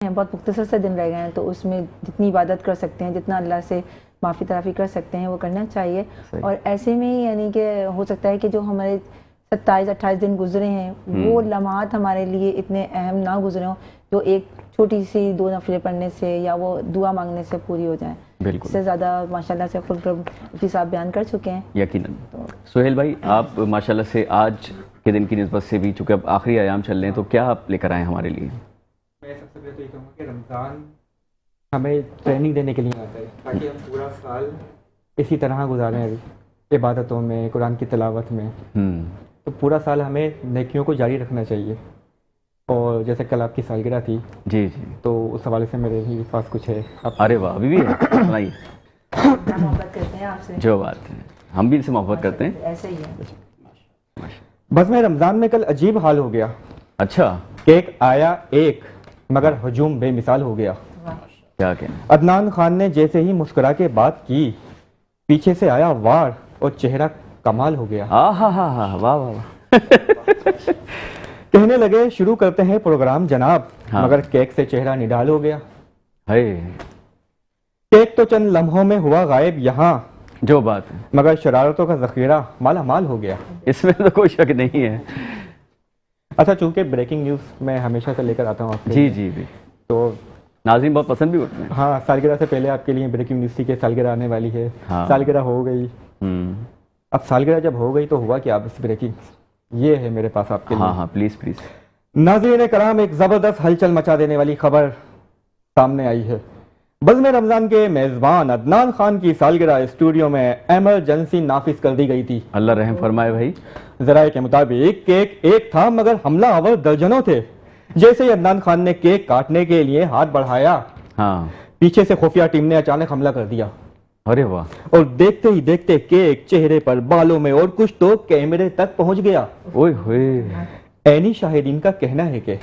हैं, बहुत मुख्तसर से दिन रह गए हैं, तो उसमें जितनी इबादत कर सकते हैं, जितना अल्लाह से माफ़ी तराफ़ी कर सकते हैं वो करना चाहिए। और ऐसे में यानी कि हो सकता है कि जो हमारे 27-28 दिन गुजरे हैं वो लम्हात हमारे लिए इतने अहम ना गुजरे हों, जो एक छोटी सी 2 नफिले पढ़ने से या वो दुआ मांगने से पूरी हो जाएं। इससे ज़्यादा माशाल्लाह से खुद मुफ्ती साहब बयान कर चुके हैं यकीनन। तो सुहेल भाई, आप माशाल्लाह से आज के दिन की निस्बत से भी, चूँकि अब आखिरी अयाम चल रहे हैं, तो क्या आप लेकर आए हमारे लिए? मैं सबसे पहले तो ये कहूँगा कि रमज़ान हमें ट्रेनिंग देने के लिए आता है ताकि हम पूरा साल इसी तरह गुजारें इबादतों में, कुरान की तिलावत में। तो पूरा साल हमें नेकियों को जारी रखना चाहिए। और जैसे कल आपकी सालगिरह थी जी जी, तो उस हवाले से मेरे भी पास कुछ है। अरे वाह, अभी भी है, सुनाइए। मोहब्बत करते हैं आपसे, जो बात है, हम भी इनसे मोहब्बत करते हैं, ऐसे ही है। बस में रमज़ान में कल अजीब हाल हो गया। अच्छा, केक आया एक मगर हजूम बेमिसाल हो गया। क्या कहना? अदनान खान ने जैसे ही मुस्कुरा के बात की, पीछे से आया वार और चेहरा कमाल हो गया। हा वाह वाह वाह। कहने लगे शुरू करते हैं प्रोग्राम जनाब, मगर केक से चेहरा निडाल हो गया। केक तो चंद लम्हों में हुआ गायब यहाँ, जो बात है, मगर शरारतों का जखीरा माला माल हो गया। इसमें तो कोई शक नहीं है। अच्छा, चूंकि ब्रेकिंग न्यूज़ मैं हमेशा से लेकर आता हूँ आपके जी जी जी, तो नाज़रीन बहुत पसंद भी होते हैं। हाँ, सालगिरह से पहले आपके लिए ब्रेकिंग न्यूज़ थी कि सालगिरह आने वाली है। सालगिरह हो गई। अब सालगिरह जब हो गई तो हुआ क्या? अब ब्रेकिंग ये है मेरे पास आपके लिए। हाँ, प्लीज प्लीज। नाज़रीन कराम, एक जबरदस्त हलचल मचा देने वाली खबर सामने आई है। बज़्म रमजान के मेजबान अदनान खान की सालगिरह स्टूडियो में एमरजेंसी नाफिज कर दी गई थी। अल्लाह रहम फरमाए भाई। जराये के मुताबिक केक एक था मगर हमला आवर दर्जनों थे। जैसे ही अदनान खान ने केक काटने के लिए हाथ बढ़ाया, पीछे से खुफिया टीम ने अचानक हमला कर दिया। अरे वाह! और देखते ही देखते केक चेहरे पर, बालों में और कुछ तो कैमरे तक पहुंच गया। ओए होए। ऐनी शाहिदीन का कहना है कि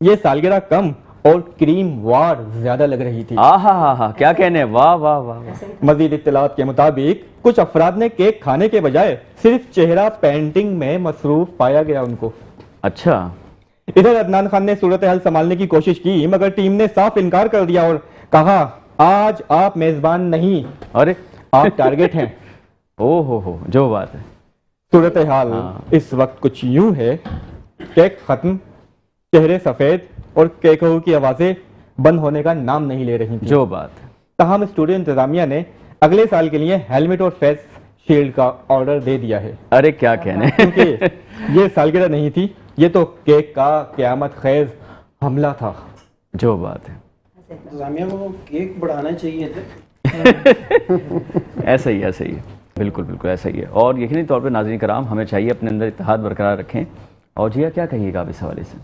ये सालगिरह कम और क्रीम वार ज्यादा लग रही थी। हा, क्या कहने, वाह वाह वाह। मजीद इत्तलात के मुताबिक कुछ अफराद ने केक खाने के बजाय सिर्फ चेहरा पेंटिंग में मसरूफ पाया गया उनको। अच्छा। इधर अदनान खान ने सूरत हाल संभालने की कोशिश की, मगर टीम ने साफ इनकार कर दिया और कहा आज आप मेजबान नहीं, अरे आप टारगेट हैं। हो, जो बात है। सूरत हाल इस वक्त कुछ यूं है, केक खत्म, चेहरे सफेद और केकों की आवाजें बंद होने का नाम नहीं ले रही थी। जो बात है। तमाम स्टूडियो इंतजामिया ने अगले साल के लिए हेलमेट और फेस शील्ड का ऑर्डर दे दिया है। अरे क्या कहने, क्योंकि ये सालगिरह नहीं थी, ये तो केक का क़यामत खेज हमला था। जो बात है। इंतजामिया को केक बढ़ाना चाहिए था। ऐसा ही है, बिल्कुल बिल्कुल ऐसा ही है। और यकीनी तौर पर नाज़रीन कराम, हमें चाहिए अपने अंदर इत्तेहाद बरकरार रखें। और जिया, क्या कहिएगा आप इस हवाले से?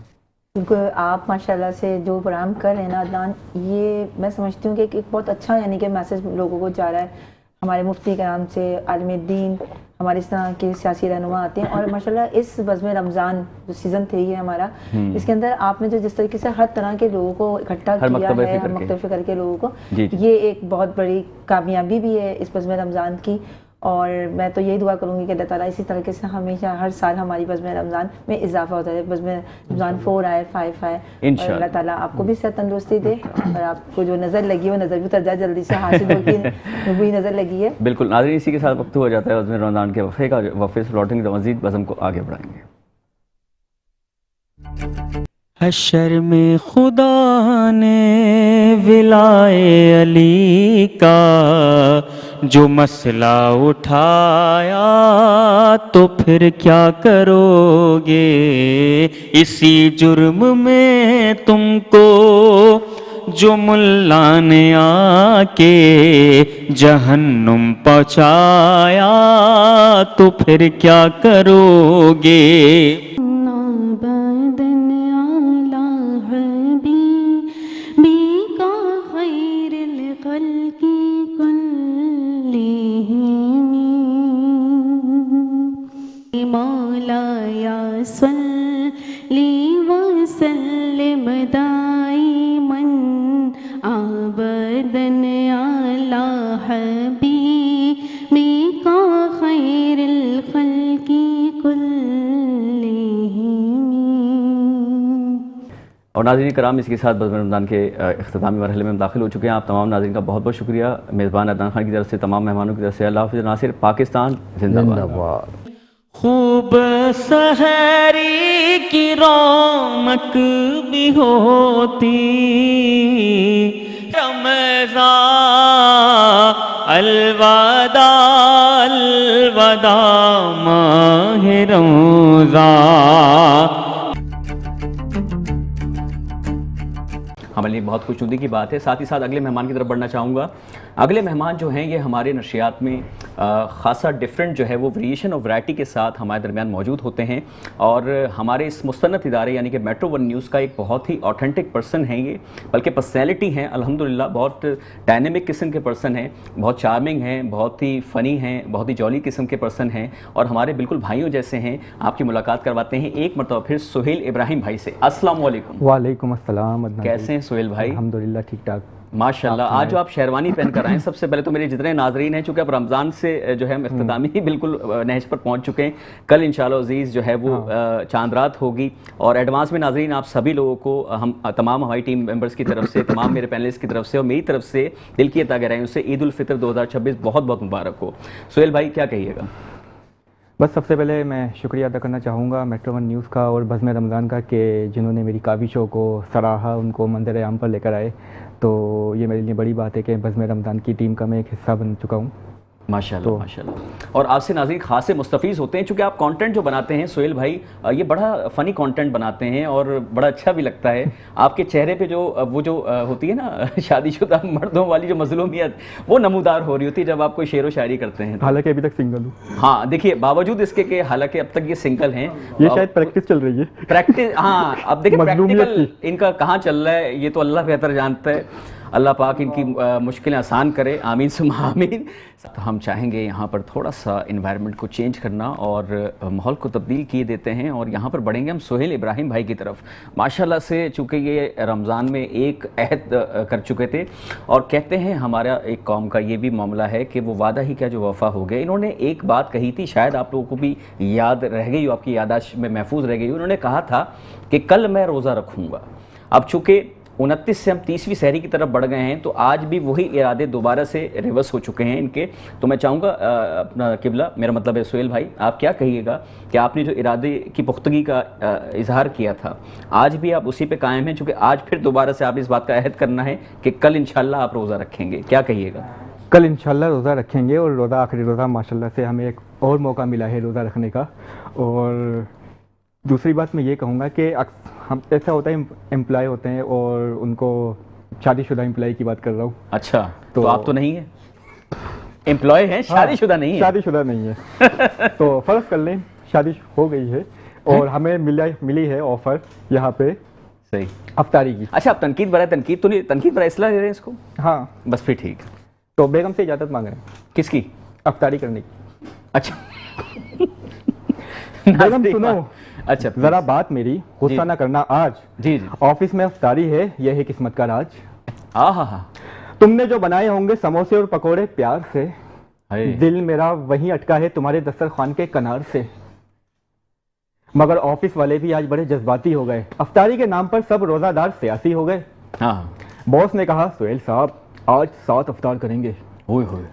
बिल्कुल, आप माशाल्लाह से जो प्रोग्राम कर रहे हैं ना अदनान, ये मैं समझती हूँ कि एक बहुत अच्छा यानी कि मैसेज लोगों को जा रहा है। हमारे मुफ्ती के नाम से आलिम दीन, हमारे इस तरह के सियासी रहनुमा आते हैं और माशाल्लाह इस बज़्म रमज़ान जो सीज़न थे ये हमारा, इसके अंदर आपने जो जिस तरीके से हर तरह के लोगों को इकट्ठा किया है, हर मकतब करके लोगों को, ये एक बहुत बड़ी कामयाबी भी है इस बज़्म रमज़ान की। और मैं तो यही दुआ करूँगी कि अल्लाह ताला इसी तरीके से हमेशा हर साल हमारी बज़्म रमज़ान में इजाफा होता है, बज़्म रमज़ान 4 आए, 5 आए, और अल्लाह ताला आपको भी सेहत तंदुरुस्ती दे और आपको जो नज़र लगी वो नज़र भी उतर जाए जल्दी से, हासिल होगी भी नज़र लगी है। बिल्कुल नाज़रीन, इसी के साथ वक्त हो जाता है बज़्म रमज़ान के वफ़े का। वफ़े से लौटेंगे तो मज़ीद बज़्म को आगे बढ़ाएंगे। हशर में खुदा ने विलाए अली का जो मसला उठाया, तो फिर क्या करोगे? इसी जुर्म में तुमको जो मुल्ला ने आके जहन्नुम पहुँचाया, तो फिर क्या करोगे? मौलाया सल्ली व सल्लिम दाइमन अबदन अला हबीबिका खैरिल खल्की कुल्लिहिम। और नाज़रीन कराम, इसके साथ बज़्म रमज़ान के इख्तितामी मरहले में हम दाखिल हो चुके हैं। आप तमाम नाज़रीन का बहुत बहुत शुक्रिया। मेज़बान अदनान खान की तरफ से, तमाम मेहमानों की तरफ से अल्लाह हाफ़िज़। नासिर, पाकिस्तान जिंदाबाद। खूब सहरी की रौनक भी होती, रमज़ान अलवदा अलवदा माह रमज़ान। हमारे लिए बहुत खुशनुदी की बात है। साथ ही साथ अगले मेहमान की तरफ बढ़ना चाहूँगा। अगले मेहमान जो हैं ये हमारे नशियात में ख़ासा डिफरेंट जो है वो वेरिएशन और वैरायटी के साथ हमारे दरमियान मौजूद होते हैं, और हमारे इस मुस्तनद इदारे यानी कि मेट्रो वन न्यूज़ का एक बहुत ही ऑथेंटिक पर्सन है ये, बल्कि पर्सनैलिटी हैं अल्हम्दुलिल्लाह, बहुत डायनेमिक किस्म के पर्सन हैं, बहुत चार्मिंग हैं, बहुत ही फ़नी हैं, बहुत ही जॉली किस्म के पर्सन हैं, और हमारे बिल्कुल भाइयों जैसे हैं। आपकी मुलाकात करवाते हैं एक मरतबा फिर सुहेल इब्राहिम भाई से। अस्सलाम वालेकुम। वालेकुम अस्सलाम। कैसे हैं सुहेल भाई? अल्हम्दुलिल्लाह ठीक ठाक माशाल्लाह। आज जो आप शेरवानी पहन कर आए हैं, सबसे पहले तो मेरे जितने नाजरीन हैं, चूँकि अब रमज़ान से जो है इख्तितामी बिल्कुल नहज पर पहुंच चुके हैं, कल इंशाल्लाह अज़ीज़ जो है वो चांद रात होगी, और एडवांस में नाजरीन आप सभी लोगों को हम तमाम हमारी टीम मेंबर्स की तरफ से, तमाम मेरे पैनलिस्ट की तरफ से और मेरी तरफ से दिल की अता गहराइयों से ईद उल फितर 2026 बहुत बहुत मुबारक हो। सुहेल भाई क्या कहिएगा? बस सबसे पहले मैं शुक्रिया अदा करना चाहूँगा मेट्रो वन न्यूज़ का और बज़्म रमज़ान का कि जिन्होंने मेरी काविशों को सराहा, उनको मंज़र आम पर लेकर आए। तो ये मेरे लिए बड़ी बात है कि बज़्म रमज़ान की टीम का मैं एक हिस्सा बन चुका हूँ। माशाल्लाह माशाल्लाह। और आपसे नाज़रीन खासे मुस्तफ़ीज़ होते हैं, चूँकि आप कंटेंट जो बनाते हैं सुहेल भाई, ये बड़ा फ़नी कंटेंट बनाते हैं और बड़ा अच्छा भी लगता है। आपके चेहरे पे जो वो जो होती है ना शादीशुदा मर्दों वाली जो मज़लूमियत, वो नमूदार हो रही होती है जब आप कोई शेर व शायरी करते हैं। हालांकि अभी तक सिंगल हूँ। हाँ देखिए, बावजूद इसके कि हालांकि अब तक ये सिंगल हैं, ये शायद प्रैक्टिस चल रही है। प्रैक्टिस, हाँ अब देखिए प्रैक्टिकल इनका कहाँ चल रहा है ये तो अल्लाह बेहतर जानता है। अल्लाह पाक इनकी मुश्किलें आसान करे, आमीन सुम्मा आमीन। तो हम चाहेंगे यहाँ पर थोड़ा सा इन्वायरमेंट को चेंज करना और माहौल को तब्दील किए देते हैं, और यहाँ पर बढ़ेंगे हम सुहेल इब्राहिम भाई की तरफ। माशाल्लाह से चूँकि ये रमज़ान में एक अहद कर चुके थे, और कहते हैं हमारा एक कौम का ये भी मामला है कि वो वादा ही क्या जो वफ़ा हो गए। इन्होंने एक बात कही थी, शायद आप लोगों को भी याद रह गई हो, आपकी याददाश्त में महफूज रह गई हो। उन्होंने कहा था कि कल मैं रोज़ा रखूँगा। अब चूँकि 29 से हम 30वीं सहरी की तरफ बढ़ गए हैं, तो आज भी वही इरादे दोबारा से रिवर्स हो चुके हैं इनके। तो मैं चाहूँगा अपना किबला, मेरा मतलब है सुहेल भाई, आप क्या कहिएगा कि आपने जो इरादे की पुख्तगी का इजहार किया था, आज भी आप उसी पे कायम हैं? चूँकि आज फिर दोबारा से आप इस बात का अहद करना है कि कल इंशाल्लाह आप रोज़ा रखेंगे, क्या कहिएगा? कल इंशाल्लाह रोज़ा रखेंगे, और रोज़ा आखिरी रोज़ा माशाल्लाह से हमें एक और मौका मिला है रोज़ा रखने का। और दूसरी बात मैं ये कहूँगा कि हम ऐसा होता है एम्प्लॉय होते हैं, और उनको शादीशुदा एम्प्लॉय की बात कर रहा हूँ। अच्छा, तो आप तो नहीं है, एम्प्लॉय हैं, शादीशुदा नहीं है? शादीशुदा नहीं है। तो फ़र्ज़ कर लें शादी हो गई है और हमें मिली है ऑफ़र यहाँ पे सही अफ्तारी की। अच्छा, आप तनकीद बराए तनकीद तो नहीं, तनकीद बराए इसलाह दे रहे हैं इसको? हाँ बस फिर ठीक। तो बेगम से इजाज़त मांग रहे हैं। किसकी? अफ्तारी करने की। अच्छा बेगम सुनो, अच्छा जरा बात मेरी, गुस्सा ना करना आज। जी जी। ऑफिस में अफ्तारी है, यह है किस्मत का राज। हाँ, तुमने जो बनाए होंगे समोसे और पकोड़े प्यार से, दिल मेरा वहीं अटका है तुम्हारे दस्तरखान के कनार से। मगर ऑफिस वाले भी आज बड़े जज्बाती हो गए, अफ्तारी के नाम पर सब रोजादार सियासी हो गए। हाँ। बॉस ने कहा सुहेल साहब आज 7 अफ्तार करेंगे।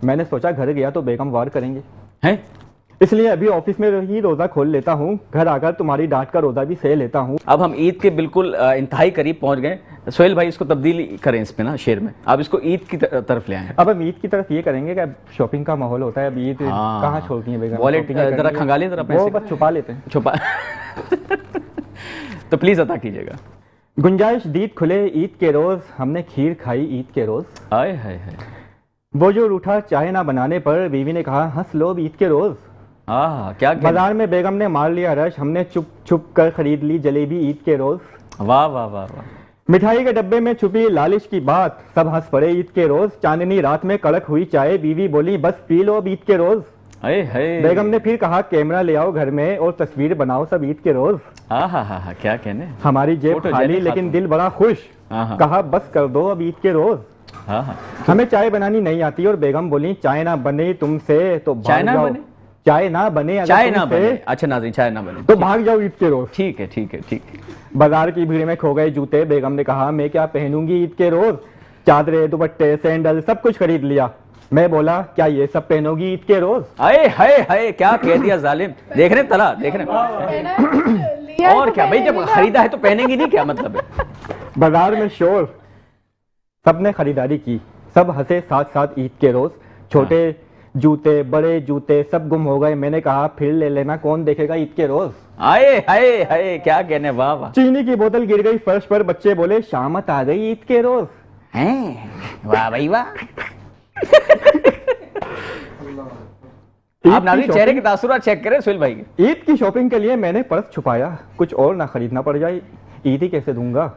मैंने सोचा घर गया तो बेगम वार करेंगे हैं, इसलिए अभी ऑफिस में ही रोजा खोल लेता हूँ, घर आकर तुम्हारी डांट का रोजा भी सह लेता हूँ। अब हम ईद के बिल्कुल इंतहाई करीब पहुंच गए। सुहेल भाई इसको तब्दील करें इसमें ना, शेर में आप इसको ईद की तरफ ले आए। अब हम ईद की तरफ ये करेंगे कि अब शॉपिंग का माहौल होता है, अब ईद कहाँ छोड़ती है बेगम? वॉलेट जरा खंगालें जरा पैसे, वो बस छुपा लेते हैं, छुपा तो प्लीज अता कीजिएगा। गुंजाइश दीद खुले ईद के रोज, हमने खीर खाई ईद के रोज। हाय हाय हाय। वो जो रूठा चाय ना बनाने पर, बीवी ने कहा हंस लो ईद के रोज। क्या बाजार में बेगम ने मार लिया रश, हमने चुप छुप कर खरीद ली जलेबी ईद के रोज। वाह वाह वाह वाह। मिठाई के डब्बे में छुपी लालिश की बात, सब हंस पड़े ईद के रोज। चांदनी रात में कड़क हुई चाय, बीवी बोली बस पी लो अब ईद के रोज। बेगम ने फिर कहा कैमरा ले आओ घर में और तस्वीर बनाओ सब ईद के रोज। हाँ, क्या कहने। हमारी जेब खाली लेकिन दिल बड़ा खुश, कहा बस कर दो अब ईद के रोज। हमें चाय बनानी नहीं आती और बेगम बोली चाय ना बने तुमसे तो भाग जाओ। चाय ना बने, चाय ना बने। अच्छा नाज़रीन, चाय ना बने तो भाग जाओ ईद के रोज। ठीक है। बाजार की भीड़ में खो गए जूते। बेगम ने कहा मैं क्या पहनूंगी ईद के रोज, चादरें, दुपट्टे, सैंडल सब कुछ खरीद लिया। मैं बोला क्या ये सब पहनोगी ईद के रोज? आए हाय हाय, क्या कह दिया जालिम। देख रहे तला, देख रहे और क्या भाई, जब खरीदा है तो पहनेंगी नहीं, क्या मतलब है? बाजार में शोर, सबने खरीदारी की, सब हंसे साथ साथ ईद के रोज। छोटे जूते, बड़े जूते सब गुम हो गए। मैंने कहा फिर ले लेना, कौन देखेगा ईद के रोज। आए हाय हाय, क्या कहने, वाह वाह। चीनी की बोतल गिर गई फर्श पर, बच्चे बोले शामत आ गई ईद के रोज। हैं, वाह भाई वाह। आप नाज़रीन चेहरे के तासुरात चेक करें सुहेल भाई के। ईद की शॉपिंग के लिए मैंने पर्स छुपाया, कुछ और ना खरीदना पड़ जाए, ईद ही कैसे दूंगा।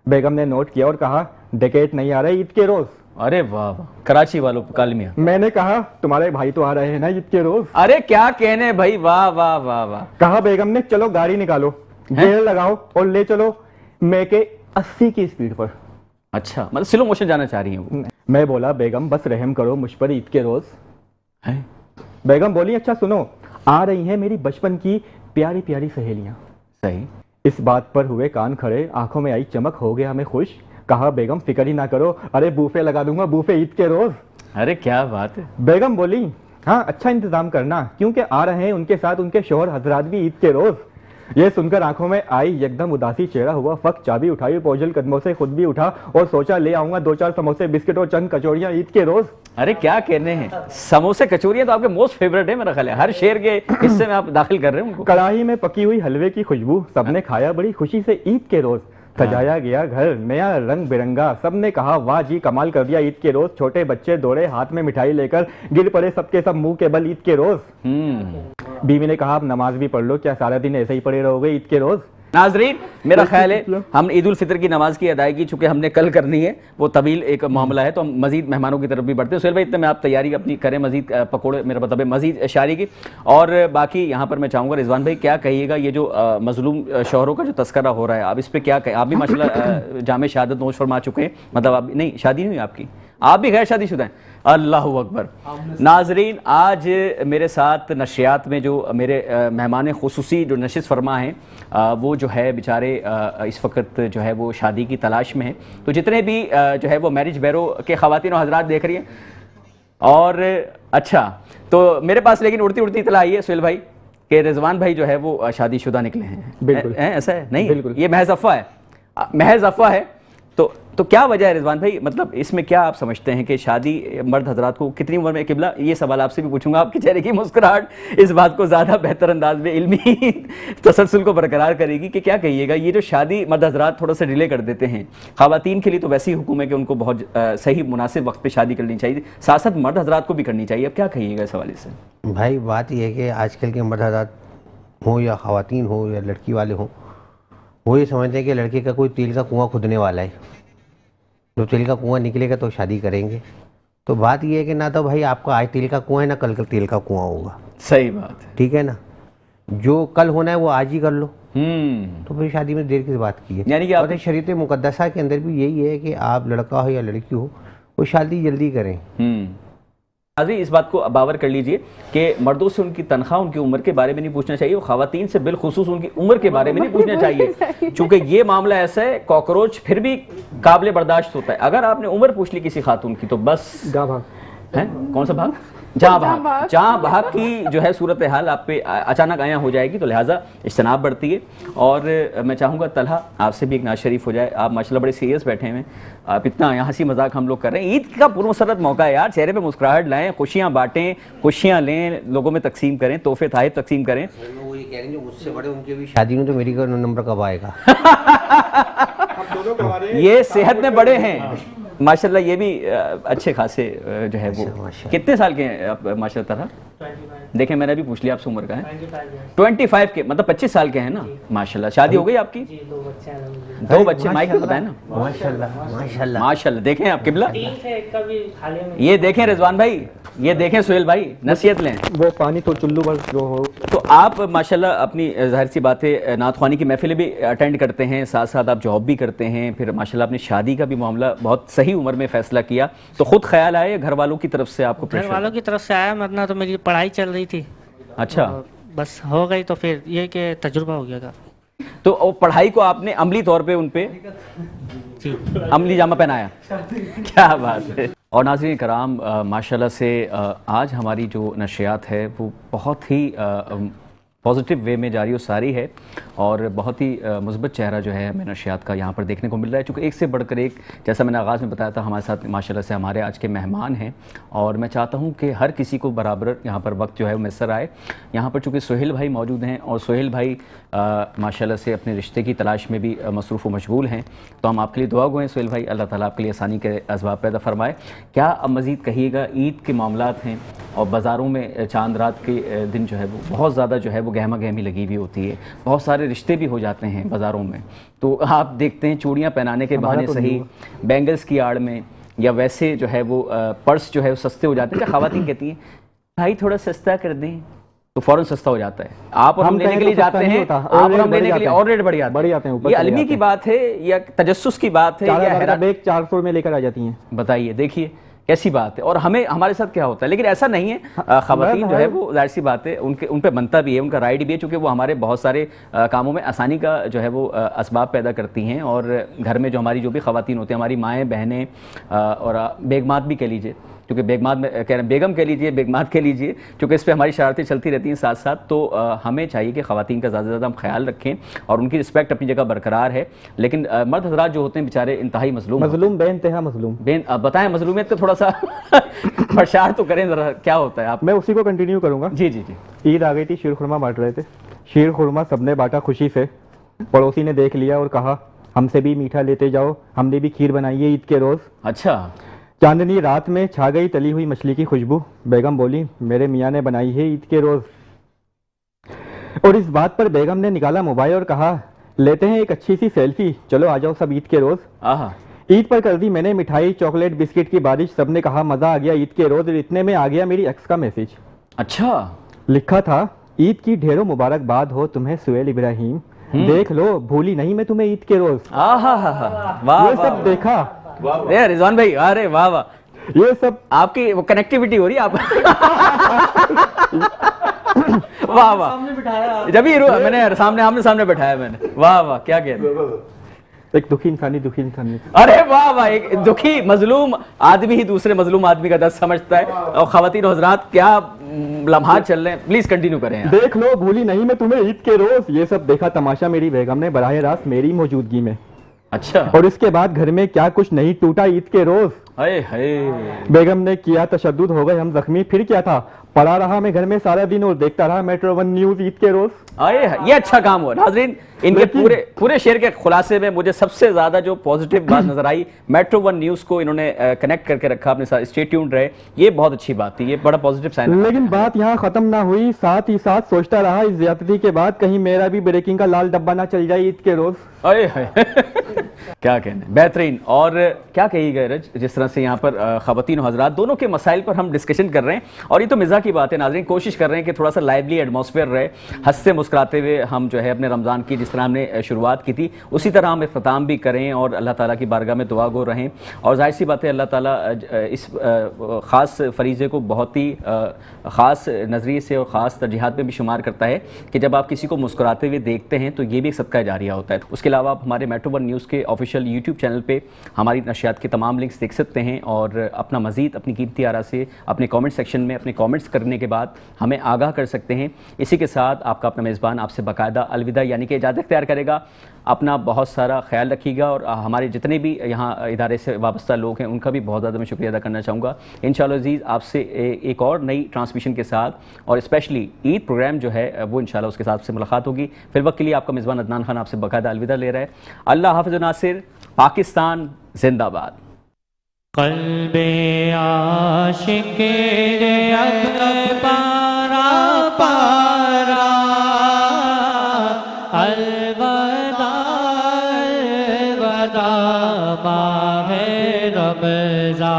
बेगम ने नोट किया और कहा डेकेट नहीं आ रहे ईद के रोज। अरे वाह वाह, कराची वालों कालमिया। मैंने कहा तुम्हारे भाई तो आ रहे हैं ना ईद के रोज। अरे क्या कहने भाई, वाह वाह वाह वाह। कहा बेगम ने चलो गाड़ी निकालो, गेयर लगाओ और ले चलो मैं के 80 की स्पीड पर। अच्छा, मतलब स्लो मोशन जाना चाह रही हूँ। मैं बोला बेगम बस रहम करो मुझ पर ईद के रोज। है? बेगम बोली अच्छा सुनो, आ रही हैं मेरी बचपन की प्यारी प्यारी सहेलियां। सही। इस बात पर हुए कान खड़े, आंखों में आई चमक, हो गया मैं खुश। कहा बेगम फिक्र ही ना करो, अरे बूफे लगा दूंगा, बूफे ईद के रोज। अरे क्या बात है। बेगम बोली हाँ अच्छा इंतजाम करना, क्योंकि आ रहे हैं उनके साथ उनके शोहर हजरात भी ईद के रोज। ये सुनकर आंखों में आई एकदम उदासी, चेहरा हुआ फक, चाबी उठाई, पोजल कदमों से खुद भी उठा और सोचा ले आऊंगा 2-4 समोसे, बिस्किट और चंद कचौड़ियां ईद के रोज। अरे क्या कहने हैं, समोसे कचौरियां तो आपके मोस्ट फेवरेट है मेरा ख्याल है, हर शेर के हिस्से में आप दाखिल कर रहे हैं उनको। कढ़ाई में पकी हुई हलवे की खुशबू, सबने खाया बड़ी खुशी से ईद के रोज। सजाया गया घर नया रंग बिरंगा, सबने कहा वाह जी कमाल कर दिया ईद के रोज। छोटे बच्चे दौड़े हाथ में मिठाई लेकर, गिर पड़े सबके सब मुंह के बल ईद के रोज। बीवी ने कहा अब नमाज भी पढ़ लो, क्या सारा दिन ऐसे ही पड़े रहोगे ईद के रोज। नाजरीन मेरा ख्याल है हम ईद उल फितर की नमाज की अदायगी चूंकि हमने कल करनी है, वो तवील एक मामला है, तो हम मजीद मेहमानों की तरफ भी बढ़ते हैं। सुहेल भाई इतने में आप तैयारी अपनी करें, मजीद पकौड़े, मेरा मतलब है मजीद शायरी की। और बाकी यहाँ पर मैं चाहूँगा रिजवान भाई क्या कहिएगा, ये जो मजलूम शौहरों का जो तस्करा हो रहा है, आप इस पर क्या कहें। आप भी माशाल्लाह जामे शहादत नोश फरमा चुके हैं, मतलब आप नहीं शादी नहीं हुई आपकी, आप भी गैर शादीशुदा हैं। अल्लाह अकबर। नाजरीन आज मेरे साथ नशियात में जो मेरे मेहमान खुसूसी जो नशिस्त फरमा हैं, वो जो है बेचारे इस वक्त जो है वो शादी की तलाश में हैं। तो जितने भी जो है वो मैरिज बैरो के ख़वातीन और हजरात देख रही हैं, और अच्छा तो मेरे पास लेकिन उड़ती उड़ती इतला आई है सुहेल भाई कि रिजवान भाई जो है वो शादीशुदा निकले हैं। बिल्कुल ऐसा है नहीं, बिल्कुल ये महज अफवाह है, महज अफवाह है। तो क्या वजह है रिजवान भाई, मतलब इसमें क्या आप समझते हैं कि शादी मर्द हजरात को कितनी उम्र में, किबला ये सवाल आपसे भी पूछूंगा, आपके चेहरे की मुस्कुराहट इस बात को ज़्यादा बेहतर अंदाज में इल्मी तसलसल को बरकरार करेगी कि क्या कहिएगा, ये जो शादी मर्द हजरात थोड़ा सा डिले कर देते हैं, ख़वातीन के लिए तो वैसे ही हुक्म है कि उनको बहुत सही मुनासिब वक्त पर शादी करनी चाहिए, साथ साथ मर्द हजरात को भी करनी चाहिए, अब क्या कहिएगा इस हवाले से। भाई बात यह है कि आजकल के मर्द हजरात हों या ख़वातीन हो या लड़की वाले हों, वो ये समझते हैं कि लड़के का कोई तेल का कुआं खुदने वाला है, जो तेल का कुआं निकलेगा तो शादी करेंगे। तो बात यह है कि ना तो भाई आपका आज तेल का कुआं है, ना कल का तेल का कुआं होगा। सही बात है, ठीक है ना, जो कल होना है वो आज ही कर लो, तो फिर शादी में देर की बात की है। यानी कि आप शरीयत मुकद्दसा के अंदर भी यही है कि आप लड़का हो या लड़की हो वो शादी जल्दी करें। नाज़रीन इस बात को बावर कर लीजिए कि मर्दों से उनकी तनख्वाह, उनकी उम्र के बारे में नहीं पूछना चाहिए, ख़वातीन से बिलखुसूस उनकी उम्र के बारे में नहीं पूछना चाहिए, चूंकि ये मामला ऐसा है कॉकरोच फिर भी काबिल बर्दाश्त होता है। अगर आपने उम्र पूछ ली किसी खातून की तो बस है, कौन सा भाग, जहाँ भाग की जो है सूरत हाल आप पे अचानक आया हो जाएगी, तो लिहाजा इज्तनाब बढ़ती है। और मैं चाहूँगा तलहा आपसे भी एक नाज शरीफ हो जाए, आप माशाल्लाह बड़े सीरियस बैठे हैं, आप इतना यहाँ हंसी मजाक हम लोग कर रहे हैं, ईद का पुरमसरत मौका है यार, चेहरे पे मुस्कुराहट लाएं, खुशियाँ बांटें, खुशियाँ लें, लोगों में तकसीम करें, तोहफे तहफ़ तकसीम करें। वो ये कह रहे हैं मुझसे बड़े उनके भी शादी में, तो मेरी का नंबर कब आएगा। ये सेहत में बड़े हैं माशाल्लाह, ये भी अच्छे खासे जो है वो कितने साल के हैं आप माशाल्लाह तरह, देखें मैंने अभी पूछ लिया आपसे उम्र का है 25 के, मतलब 25 साल के हैं ना माशाल्लाह। शादी हो गई आपकी? दो बच्चे माइक में बताए ना, माशाल्लाह माशाल्लाह माशाल्लाह। देखें आप किबला, ये देखें रिजवान भाई, ये देखें सुहेल भाई, नसीहत लें, वो पानी तो चुल्लू पर जो हो। तो आप माशाल्लाह अपनी जाहिर सी बात है नात ख्वानी की महफिलें भी अटेंड करते हैं, साथ साथ आप जॉब भी करते हैं, फिर माशाल्लाह अपनी शादी का भी मामला बहुत सही उम्र में फैसला किया, तो खुद ख्याल आया घर वालों की तरफ से आपको? घर वालों की तरफ से आया, वरना तो मेरी पढ़ाई चल रही थी। अच्छा, बस हो गई तो फिर ये कि तजुर्बा हो गया था। तो वो पढ़ाई को आपने अमली तौर पे उन पे अमली जामा पहनाया। क्या बात है। और नाज़रीन कराम, माशाल्लाह से आज हमारी जो नशियात है वो बहुत ही पॉजिटिव वे में जारी और सारी है और बहुत ही मुस्बत चेहरा जो है हमें नशियात का यहाँ पर देखने को मिल रहा है। चूँकि एक से बढ़कर एक, जैसा मैंने आगाज़ में बताया था, हमारे साथ माशाल्लाह से हमारे आज के मेहमान हैं और मैं चाहता हूँ कि हर किसी को बराबर यहाँ पर वक्त जो है वो मैसर आए। यहाँ पर चूँकि सोहेल भाई मौजूद हैं और सोहेल भाई माशाल्लाह से अपने रिश्ते की तलाश में भी मसरूफ़ व मशगूल हैं, तो हम आपके लिए दुआ गो हैं सोहेल भाई, अल्लाह ताला आपके लिए आसानी के असबाब पैदा फरमाए। क्या अब मज़ीद कहिएगा, ईद के मामलात हैं और बाज़ारों में चांद रात के दिन जो है वो बहुत ज़्यादा जो है वो गहमा गहमी लगी हुई होती है, बहुत सारे रिश्ते भी हो जाते हैं बाज़ारों में, तो आप देखते हैं चूड़ियाँ पहनाने के बहाने सही, बैंगल्स की आड़ में या वैसे जो है वो पर्स जो है वो सस्ते हो जाते हैं। क्या ख़वातीन कहती हैं भाई थोड़ा सस्ता कर दें, तो फ़ौरन सस्ता हो जाता है। आप और हम लेने के लिए जाते हैं, आप और हम लेने के लिए और रेट बढ़ जाते हैं। ये अलमी की बात है या तजस्सुस की बात है या बैग 400 में लेकर आ जाती हैं? बताइए, देखिए कैसी बात है। और हमारे साथ क्या होता है, लेकिन ऐसा नहीं है, ख़वातीन जो है वो जाहिर सी बात है उन पे बनता भी है, उनका राइट भी है, चूँकि वो हमारे बहुत सारे कामों में आसानी का जो है वो असबाब पैदा करती हैं। और घर में जो हमारी जो भी ख़वातीन होती हैं, हमारी माएँ बहनें और बेगमात भी कह लीजिए, क्योंकि बेगमात में कह रहे हैं, बेगम कह लीजिए, बेगमात कह लीजिए, क्योंकि इस पर हमारी शरारतें चलती रहती हैं साथ साथ, तो हमें चाहिए कि ख़वातीन का ज़्यादा से ज़्यादा हम ख्याल रखें और उनकी रिस्पेक्ट अपनी जगह बरकरार है। लेकिन मर्द हज़रात जो होते हैं बेचारे इंतहाई मज़लूम बेइंतहा मज़लूम। बताएं मज़लूमियत का थोड़ा सा प्रचार तो करें ज़रा, क्या होता है आप? मैं उसी को कंटिन्यू करूँगा। जी जी जी। ईद आ गई थी, शीर खुरमा बांट रहे थे, शीर खुरमा सबने बांटा खुशी से, पड़ोसी ने देख लिया और कहा हमसे भी मीठा लेते जाओ, हमने भी खीर बनाई है ईद के रोज़। अच्छा। चांदनी रात में छा गई तली हुई मछली की खुशबू, बेगम बोली मेरे मियाँ ने बनाई है ईद के रोज़। और इस बात पर बेगम ने निकाला मोबाइल और कहा लेते हैं एक अच्छी सी सेल्फी, चलो आ जाओ सब ईद के रोज़। आहा। ईद पर कर दी मैंने मिठाई, चॉकलेट, बिस्किट की बारिश, सबने कहा मज़ा आ गया ईद के रोज़। इतने में आ गया मेरी एक्स का मैसेज। अच्छा। लिखा था ईद की ढेरों मुबारकबाद हो तुम्हें सुहेल इब्राहिम, देख लो भूली नहीं मैं तुम्हें ईद के रोज़। वाह, ये सब देखा रिजवान भाई, अरे वाह वाह, ये सब आपकी वो कनेक्टिविटी हो रही है आप वाह वाह, सामने बिठाया जब ही मैंने सामने बैठाया मैंने, वाह वाह, क्या कह रहे, एक दुखी इंसानी। अरे वाह वाह, एक दुखी मजलूम आदमी ही दूसरे मजलूम आदमी का दर्द समझता है। और ख़वातीन हज़रात क्या लम्हात चल रहे हैं, प्लीज कंटिन्यू करें यार। देख लो भूली नहीं मैं तुम्हें ईद के रोज़। ये सब देखा तमाशा मेरी बेगम ने बराह रास्त मेरी मौजूदगी में। अच्छा। और इसके बाद घर में क्या कुछ नहीं टूटा ईद के रोज़। हाय हाय, बेगम ने किया तशद्दुद, हो गए हम जख्मी, फिर क्या था, पड़ा रहा मैं घर में सारा दिन और देखता रहा मेट्रो 1 न्यूज़ ईद के रोज़। ये अच्छा काम हुआ। नाज़रीन, इनके पूरे शेर के खुलासे में मुझे सबसे ज्यादा जो पॉजिटिव बात नजर आई, मेट्रो 1 न्यूज़ को इन्होंने कनेक्ट करके रखा अपने साथ, स्टे ट्यून्ड रहे, ये बहुत अच्छी बात थी, ये बड़ा पॉजिटिव साइन है। लेकिन बात यहाँ खत्म ना हुई, साथ ही साथ सोचता रहा इस ज्यादती के बाद कहीं मेरा भी ब्रेकिंग का लाल डब्बा ना चल जाए ईद के रोज़। क्या कहने, बेहतरीन। और क्या कहिएगा रज, जिस तरह से यहाँ पर ख़वातीन और हज़रात दोनों के मसाइल पर हम डिस्कशन कर रहे हैं, और ये तो मिज़ाह की बात है नाज़रीन, कोशिश कर रहे हैं कि थोड़ा सा लाइवली एटमॉस्फेयर रहे, हंसते मुस्कुराते हुए हम जो है अपने रमज़ान की जिस तरह हमने शुरुआत की थी उसी तरह हम इख्तिताम भी करें और अल्लाह ताला की बारगाह में दुआ गो रहें। और जाहिर सी बात है अल्लाह ताला इस ख़ास फरीज़े को बहुत ही ख़ास नज़रिए से और ख़ास तरजीहात में भी शुमार करता है कि जब आप किसी को मुस्कुराते हुए देखते हैं तो ये भी एक सदका जारिया होता है। उसके अलावा आप हमारे मेट्रो 1 न्यूज़ के ऑफिशियल यूट्यूब चैनल पे हमारी नशियात के तमाम लिंक्स देख सकते हैं और अपना मज़ीद अपनी कीमती आरा से अपने कमेंट सेक्शन में अपने कमेंट्स करने के बाद हमें आगाह कर सकते हैं। इसी के साथ आपका अपना मेज़बान आपसे बाकायदा अलविदा यानी कि इजाज़त तैयार करेगा। अपना बहुत सारा ख्याल रखिएगा और हमारे जितने भी यहाँ इदारे से वाबस्ता लोग हैं उनका भी बहुत ज़्यादा मैं शुक्रिया अदा करना चाहूँगा। इंशाअल्लाह अज़ीज़ आपसे एक और नई ट्रांसमिशन के साथ और स्पेशली ईद प्रोग्राम जो है वो इंशाअल्लाह उसके साथ से मुलाकात होगी। फिर वक्त के लिए आपका मेज़बान अदनान खान आपसे बाकायदा अलविदा ले रहा है। अल्लाह हाफ़िज़ नासिर, पाकिस्तान जिंदाबाद। क़ल्बे आशिक़े पारा पारा अलवदा अलवदा माहे रमज़ान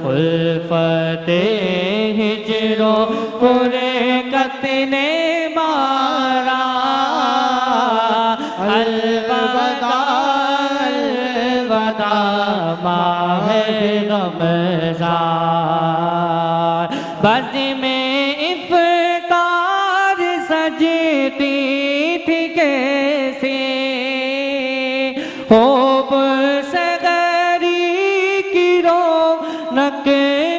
उल्फ़ते हिजरो पूरे कतने मारा अलवदा अलवदा माहे रमज़ान। बज़ में इफ़्तार सजती रौनक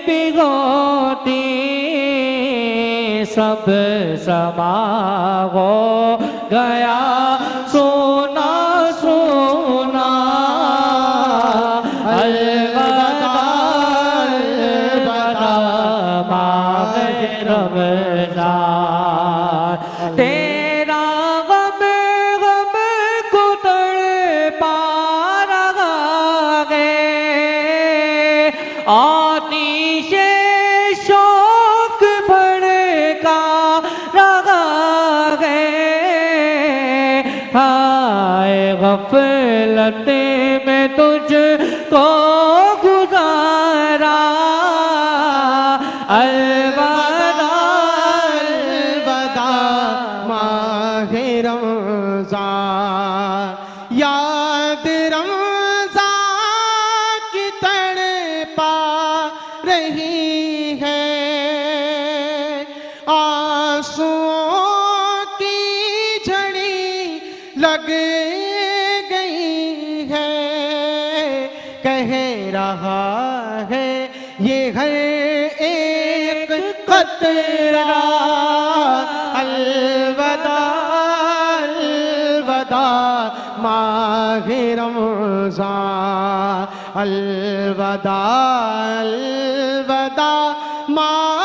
बिगोती सब समा हो गया सोना सोना अलविदा अलविदा माह रमज़ान तेरा गम गम को तड़पा रहा है आतिशे शौक भड़का रहा है हाय गफलत में तुझको गुजारा अलविदा अलविदा माहे रमज़ान याद रमज़ान की तड़पा रही है आंसुओं की झड़ी लग गई है कह रहा है ये हर एक कतरा अलविदा अलविदा माहे रमज़ान अलविदा अलविदा माह